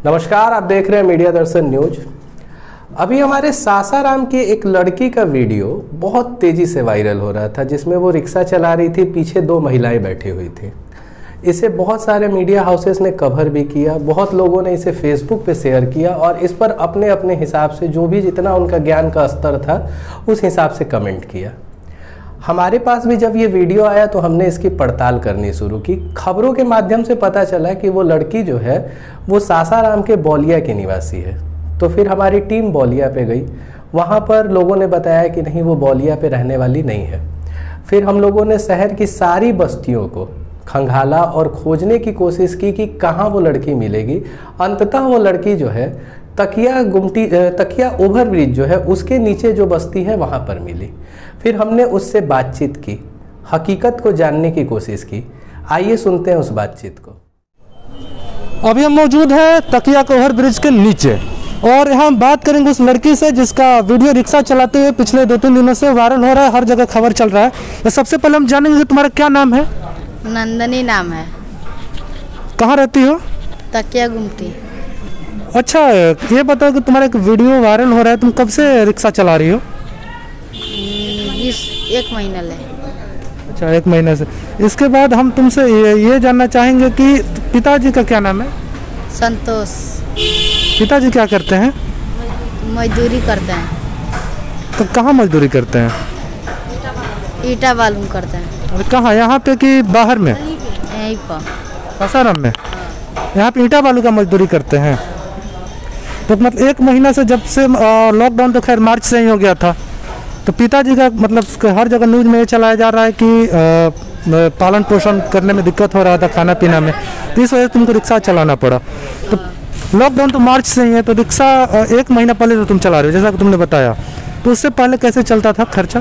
नमस्कार, आप देख रहे हैं मीडिया दर्शन न्यूज। अभी हमारे सासाराम की एक लड़की का वीडियो बहुत तेज़ी से वायरल हो रहा था, जिसमें वो रिक्शा चला रही थी, पीछे दो महिलाएं बैठी हुई थी। इसे बहुत सारे मीडिया हाउसेस ने कवर भी किया, बहुत लोगों ने इसे फेसबुक पे शेयर किया और इस पर अपने अपने हिसाब से जो भी जितना उनका ज्ञान का स्तर था उस हिसाब से कमेंट किया। हमारे पास भी जब ये वीडियो आया तो हमने इसकी पड़ताल करनी शुरू की। खबरों के माध्यम से पता चला कि वो लड़की जो है वो सासाराम के बौलिया की निवासी है। तो फिर हमारी टीम बौलिया पे गई। वहाँ पर लोगों ने बताया कि नहीं, वो बौलिया पे रहने वाली नहीं है। फिर हम लोगों ने शहर की सारी बस्तियों को खंगाला और खोजने की कोशिश की कि कहाँ वो लड़की मिलेगी। अंततः वो लड़की जो है तकिया ओवर ब्रिज जो है उसके नीचे जो बस्ती है वहाँ पर मिली। फिर हमने उससे बातचीत की, हकीकत को जानने की कोशिश की। आइए सुनते हैं उस बातचीत को। अभी हम मौजूद हैं तकिया ओवर ब्रिज के नीचे और यहाँ हम बात करेंगे उस लड़की से जिसका वीडियो रिक्शा चलाते हुए पिछले 2-3 दिनों से वायरल हो रहा है, हर जगह खबर चल रहा है। तो सबसे पहले हम जानेंगे कि तुम्हारा क्या नाम है? नंदनी नाम है। कहाँ रहती हो? तकिया गुमटी। अच्छा, ये बताओ कि तुम्हारा एक वीडियो वायरल हो रहा है, तुम कब से रिक्शा चला रही हो? 1 महीना ले। अच्छा, 1 महीने से। इसके बाद हम तुमसे ये जानना चाहेंगे कि पिताजी का क्या नाम है? संतोष। पिताजी क्या करते हैं? मजदूरी करते हैं। तो कहाँ मजदूरी करते हैं? ईटा बालू करते हैं। और कहाँ, यहाँ पे कि बाहर में? यहीं पर सासाराम में। यहाँ पे ईटा बालू का मजदूरी करते हैं। तो मतलब 1 महीना से, जब से लॉकडाउन तो खैर मार्च से ही हो गया था, तो पिताजी का मतलब हर जगह न्यूज़ में ये चलाया जा रहा है कि पालन पोषण करने में दिक्कत हो रहा था, खाना पीना में, तो इस वजह से तुमको रिक्शा चलाना पड़ा। तो लॉकडाउन तो मार्च से ही है, तो रिक्शा 1 महीना पहले तो तुम चला रहे हो जैसा कि तुमने बताया, तो उससे पहले कैसे चलता था खर्चा?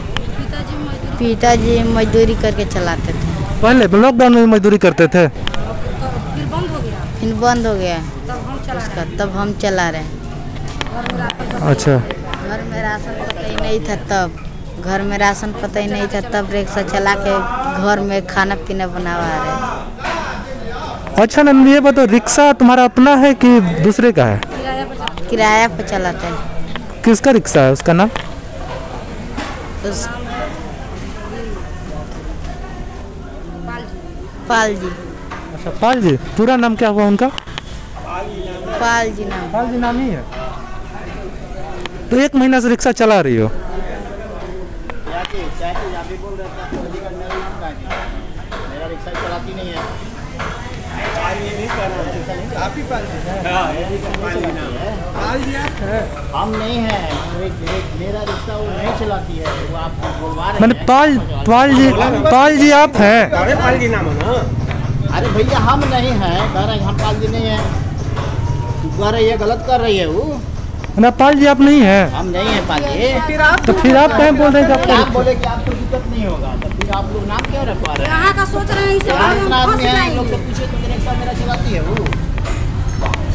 पिताजी मजदूरी करके चलाते थे। पहले लॉकडाउन में मजदूरी करते थे, फिर बंद हो गया उसका, तब हम चला रहे हैं। अच्छा। घर में राशन पता ही नहीं था तब रिक्शा चला के घर में खाना पीना बनवा रहे। अच्छा नंदी, ये बताओ रिक्शा तुम्हारा अपना है कि दूसरे का है? किराया पर चलाते हैं। किसका रिक्शा है, उसका नाम? पाल जी। अच्छा, पाल जी। पूरा नाम क्या हुआ उनका? पाल जी नाम। पाल जी नाम ही है। तो 1 महीना से रिक्शा चला रही हो? मेरा रिक्शा चलाती नहीं है। हम नहीं है, मेरा रिक्शा वो नहीं चलाती है, वो आप बोलवा रहे हैं। मैंने पाल जी आप हैं? अरे पाल जी नाम है ना। अरे भैया हम नहीं हैं, कह रहे हैं हम पाल जी नहीं है। कह रही है, गलत कर रही है वो। ना, पाल जी आप नहीं हैं? हम नहीं है पाल जी। तो फिर आप कहीं बोल रहे हैं कि आप बोले कि आपको दिक्कत नहीं होगा, तो फिर आप लोग नाम क्यों रखवा रहे हैं? यहाँ का सोच रहे हैं, इसे आदमी है, इन लोग से पूछे तो रिक्शा मेरा चलाती है वो।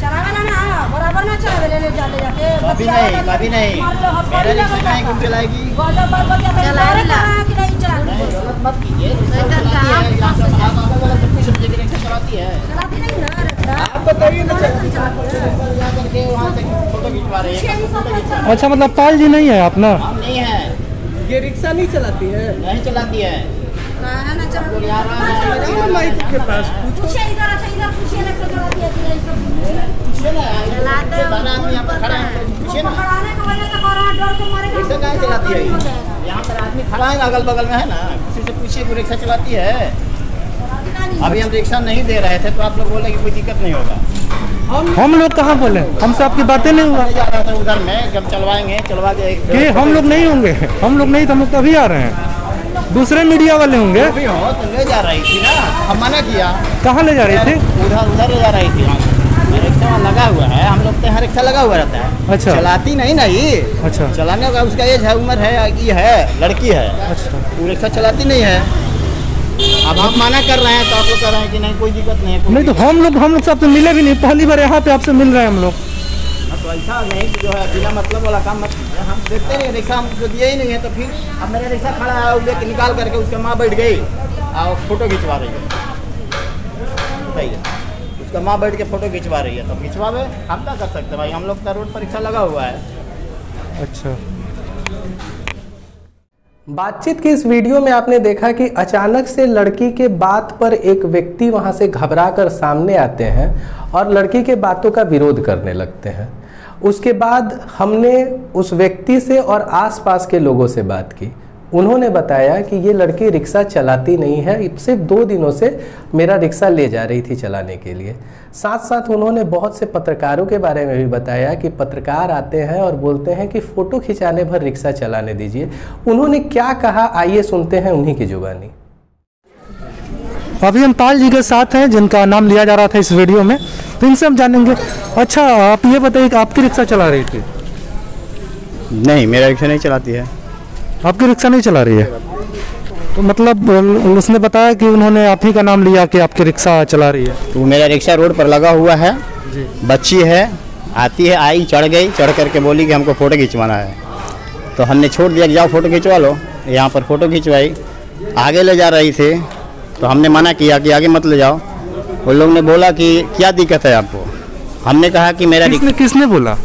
चलावे ना, बराबर ना चलावे, ले जाके कभी नहीं मेरा रिक्शा कहीं क्यों चलाएगी? गलत मत कीजिए। रिक्शा चलाती है, आप बताइए ना। फोटो खिंचवा रहे हैं। अच्छा, मतलब पाल जी नहीं है आप ना? हम नहीं है। ये रिक्शा नहीं चलाती है? नहीं चलाती है। माइक के पास पूछिए ना, आदमी यहाँ पर खड़ा है, पूछिए ना। रिक्शा कहाँ चलाती है? यहाँ पर आदमी खड़ा है ना, अगल बगल में है ना, किसी से पूछिए कि रिक्शा चलाती है। अभी हम रिक्शा नहीं दे रहे थे तो आप लोग बोले कि कोई दिक्कत नहीं होगा। हम लोग कहाँ बोले? हमसे आपकी बातें नहीं हुआ। जा रहा था उधर में, जब चलवा के कि हम लोग नहीं होंगे, हम लोग नहीं तो हम लोग तभी आ रहे हैं, दूसरे मीडिया वाले होंगे। अभी हो तो ले जा रही थी ना, हम मना किया। कहाँ ले जा रही थी? उधर ले जा रही थी। रिक्शा लगा हुआ है, हम लोग तो यहाँ रिक्शा लगा हुआ रहता है। अच्छा। चलाती नहीं ना ये। अच्छा। चलाने का उसका एज है, उम्र है, ये है, लड़की है। अच्छा। वो रिक्शा चलाती नहीं है। अब हम मना कर रहे हैं तो आप लोग कह रहे हैं कि नहीं कोई दिक्कत नहीं है। नहीं तो हम लोग सबसे मिले भी नहीं, पहली बार यहाँ पे आपसे मिल रहे हैं हम लोग। तो ऐसा नहीं कि जो है बिना मतलब वाला काम मत कीजिए। हम देखते नहीं, रिक्शा हमको दिए ही नहीं है, तो फिर अब मेरा रिक्शा खड़ा है, वो लेके निकाल करके उसके माँ बैठ गई और फोटो खिंचवा रही है। बताइए उसका माँ बैठ के फोटो खिंचवा रही है, तो खिंचवावे, हम क्या कर सकते हैं भाई, हम लोग का रोड पर रिक्शा लगा हुआ है। अच्छा। बातचीत की इस वीडियो में आपने देखा कि अचानक से लड़की के बात पर एक व्यक्ति वहां से घबराकर सामने आते हैं और लड़की के बातों का विरोध करने लगते हैं। उसके बाद हमने उस व्यक्ति से और आसपास के लोगों से बात की। उन्होंने बताया कि ये लड़की रिक्शा चलाती नहीं है, सिर्फ 2 दिनों से मेरा रिक्शा ले जा रही थी चलाने के लिए। साथ साथ उन्होंने बहुत से पत्रकारों के बारे में भी बताया कि पत्रकार आते हैं और बोलते हैं कि फ़ोटो खिंचाने भर रिक्शा चलाने दीजिए। उन्होंने क्या कहा, आइए सुनते हैं उन्हीं की जुबानी। अभी हम पाल जी के साथ हैं जिनका नाम लिया जा रहा था इस वीडियो में, तो इनसे हम जानेंगे। अच्छा, आप ये बताइए कि आपकी रिक्शा चला रही थी? नहीं, मेरा रिक्शा नहीं चलाती है। आपकी रिक्शा नहीं चला रही है? तो मतलब उसने बताया कि उन्होंने आप ही का नाम लिया कि आपकी रिक्शा चला रही है। तो मेरा रिक्शा रोड पर लगा हुआ है जी। बच्ची है, आती है, आई, चढ़ गई, चढ़ करके बोली कि हमको फ़ोटो खिंचवाना है। तो हमने छोड़ दिया कि जाओ फ़ोटो खिंचवा लो। यहाँ पर फ़ोटो खिंचवाई, आगे ले जा रही थी तो हमने मना किया कि आगे मत ले जाओ। वो लोग ने बोला कि क्या दिक्कत है आपको। हमने कहा कि मेरा किसने बोला?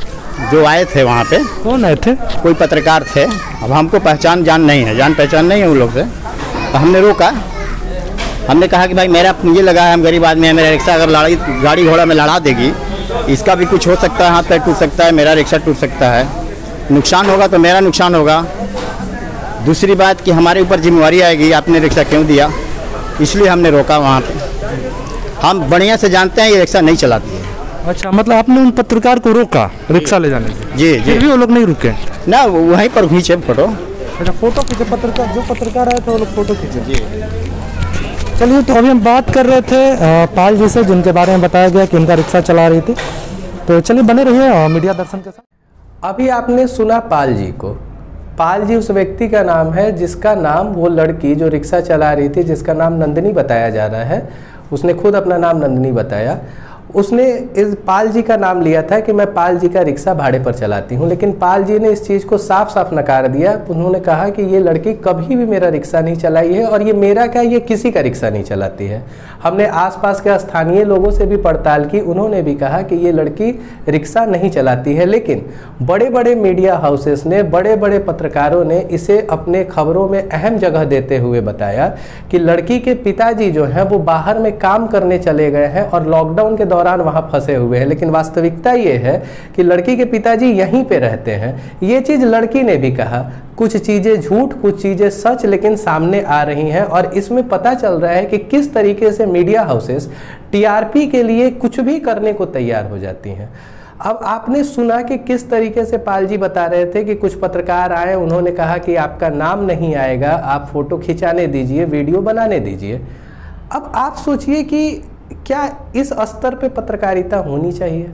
जो आए थे वहाँ पे। कौन आए थे? कोई पत्रकार थे। अब हमको जान नहीं है, जान पहचान नहीं है उन लोग से। तो हमने रोका, हमने कहा कि भाई मुझे लगा है हम गरीब आदमी है, मेरा रिक्शा अगर गाड़ी घोड़ा में लड़ा देगी, इसका भी कुछ हो सकता है, हाथ पैर टूट सकता है, मेरा रिक्शा टूट सकता है, नुकसान होगा तो मेरा नुकसान होगा। दूसरी बात कि हमारे ऊपर जिम्मेवारी आएगी, आपने रिक्शा क्यों दिया, इसलिए हमने रोका वहाँ पे। हम बढ़िया से जानते हैं ये रिक्शा नहीं चलाती है। अच्छा, मतलब आपने उन पत्रकार को रोका रिक्शा ले जाने से? जी जी। फिर भी वो लोग नहीं रुके ना, वहीं पर खींचे फोटो। अच्छा, फोटो खींचे पत्रकार, जो पत्रकार आए थे वो लोग फोटो खींचे जी। चलिए, तो अभी हम बात कर रहे थे पाल जी से, जिनके बारे में बताया गया कि उनका रिक्शा चला रही थी। तो चलिए बने रहिए मीडिया दर्शन के साथ। अभी आपने सुना पाल जी को। पाल जी उस व्यक्ति का नाम है जिसका नाम, वो लड़की जो रिक्शा चला रही थी जिसका नाम नंदिनी बताया जा रहा है, उसने खुद अपना नाम नंदिनी बताया। उसने इस पाल जी का नाम लिया था कि मैं पाल जी का रिक्शा भाड़े पर चलाती हूँ, लेकिन पाल जी ने इस चीज़ को साफ साफ नकार दिया। उन्होंने कहा कि ये लड़की कभी भी मेरा रिक्शा नहीं चलाई है और ये मेरा क्या, ये किसी का रिक्शा नहीं चलाती है। हमने आसपास के स्थानीय लोगों से भी पड़ताल की, उन्होंने भी कहा कि ये लड़की रिक्शा नहीं चलाती है। लेकिन बड़े बड़े मीडिया हाउसेस ने, बड़े बड़े पत्रकारों ने इसे अपने खबरों में अहम जगह देते हुए बताया कि लड़की के पिताजी जो हैं वो बाहर में काम करने चले गए हैं और लॉकडाउन के दौरान वहां फंसे हुए हैं। लेकिन वास्तविकता ये है कि लड़की के पिताजी यहीं पे रहते हैं। ये चीज लड़की ने भी कहा। कुछ चीजें झूठ, कुछ चीजें सच लेकिन सामने आ रही हैं और इसमें पता चल रहा है कि किस तरीके से मीडिया हाउसेस टीआरपी के लिए कुछ भी करने को तैयार हो जाती हैं। अब आपने सुना कि किस तरीके से पाल जी बता रहे थे कि कुछ पत्रकार आए, उन्होंने कहा कि आपका नाम नहीं आएगा, आप फोटो खिंचाने दीजिए, वीडियो बनाने दीजिए। अब आप सोचिए कि क्या इस स्तर पे पत्रकारिता होनी चाहिए?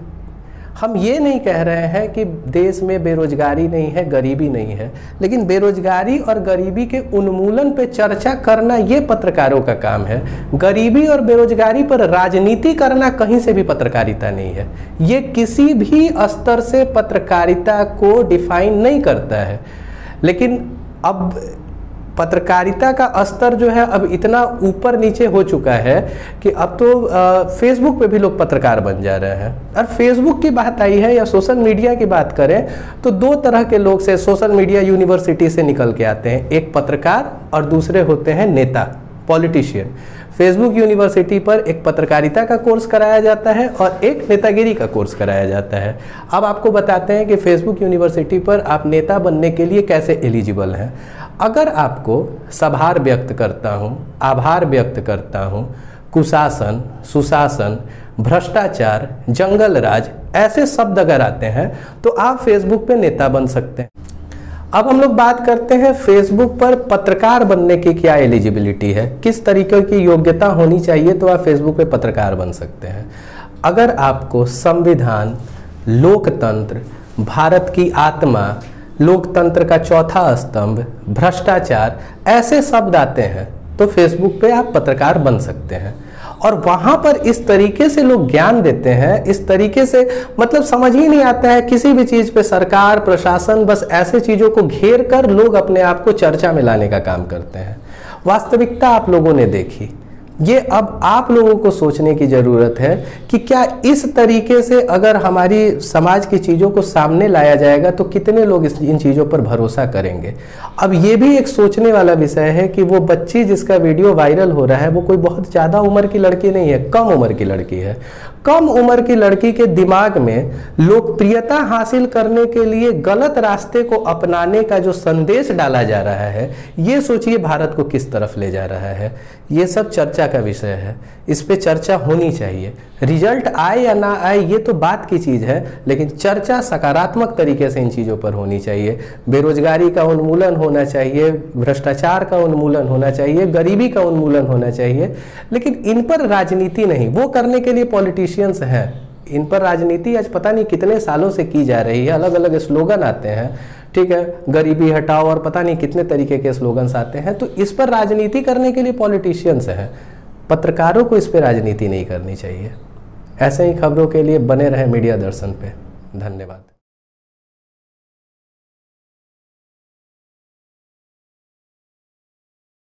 हम ये नहीं कह रहे हैं कि देश में बेरोजगारी नहीं है, गरीबी नहीं है, लेकिन बेरोजगारी और गरीबी के उन्मूलन पे चर्चा करना ये पत्रकारों का काम है। गरीबी और बेरोजगारी पर राजनीति करना कहीं से भी पत्रकारिता नहीं है। ये किसी भी स्तर से पत्रकारिता को डिफाइन नहीं करता है। लेकिन अब पत्रकारिता का स्तर जो है अब इतना ऊपर नीचे हो चुका है कि अब तो फेसबुक पे भी लोग पत्रकार बन जा रहे हैं। और फेसबुक की बात आई है या सोशल मीडिया की बात करें तो 2 तरह के लोग से सोशल मीडिया यूनिवर्सिटी से निकल के आते हैं, एक पत्रकार और दूसरे होते हैं नेता, पॉलिटिशियन। फेसबुक यूनिवर्सिटी पर एक पत्रकारिता का कोर्स कराया जाता है और एक नेतागिरी का कोर्स कराया जाता है। अब आपको बताते हैं कि फेसबुक यूनिवर्सिटी पर आप नेता बनने के लिए कैसे एलिजिबल हैं। अगर आपको सभार व्यक्त करता हूँ, आभार व्यक्त करता हूँ, कुशासन, सुशासन, भ्रष्टाचार, जंगल राज, ऐसे शब्द अगर आते हैं तो आप फेसबुक पे नेता बन सकते हैं। अब हम लोग बात करते हैं फेसबुक पर पत्रकार बनने की क्या एलिजिबिलिटी है, किस तरीके की योग्यता होनी चाहिए तो आप फेसबुक पे पत्रकार बन सकते हैं। अगर आपको संविधान, लोकतंत्र, भारत की आत्मा, लोकतंत्र का चौथा स्तंभ, भ्रष्टाचार, ऐसे शब्द आते हैं तो फेसबुक पे आप पत्रकार बन सकते हैं। और वहां पर इस तरीके से लोग ज्ञान देते हैं, इस तरीके से मतलब समझ ही नहीं आता है किसी भी चीज पे, सरकार, प्रशासन, बस ऐसे चीजों को घेर कर लोग अपने आप को चर्चा में लाने का काम करते हैं। वास्तविकता आप लोगों ने देखी, ये अब आप लोगों को सोचने की ज़रूरत है कि क्या इस तरीके से अगर हमारी समाज की चीज़ों को सामने लाया जाएगा तो कितने लोग इन चीज़ों पर भरोसा करेंगे। अब ये भी एक सोचने वाला विषय है कि वो बच्ची जिसका वीडियो वायरल हो रहा है वो कोई बहुत ज़्यादा उम्र की लड़की नहीं है, कम उम्र की लड़की है। कम उम्र की लड़की के दिमाग में लोकप्रियता हासिल करने के लिए गलत रास्ते को अपनाने का जो संदेश डाला जा रहा है, ये सोचिए भारत को किस तरफ ले जा रहा है। ये सब चर्चा का विषय है, इस पे चर्चा होनी चाहिए। रिजल्ट आए या ना आए ये तो बात की चीज़ है, लेकिन चर्चा सकारात्मक तरीके से इन चीज़ों पर होनी चाहिए। बेरोजगारी का उन्मूलन होना चाहिए, भ्रष्टाचार का उन्मूलन होना चाहिए, गरीबी का उन्मूलन होना चाहिए, लेकिन इन पर राजनीति नहीं। वो करने के लिए पॉलिटिशियंस हैं, इन पर राजनीति आज पता नहीं कितने सालों से की जा रही है। अलग अलग स्लोगन आते हैं, ठीक है, गरीबी हटाओ और पता नहीं कितने तरीके के स्लोगन्स आते हैं। तो इस पर राजनीति करने के लिए पॉलिटिशियंस हैं, पत्रकारों को इस पर राजनीति नहीं करनी चाहिए। ऐसे ही खबरों के लिए बने रहें मीडिया दर्शन पे। धन्यवाद।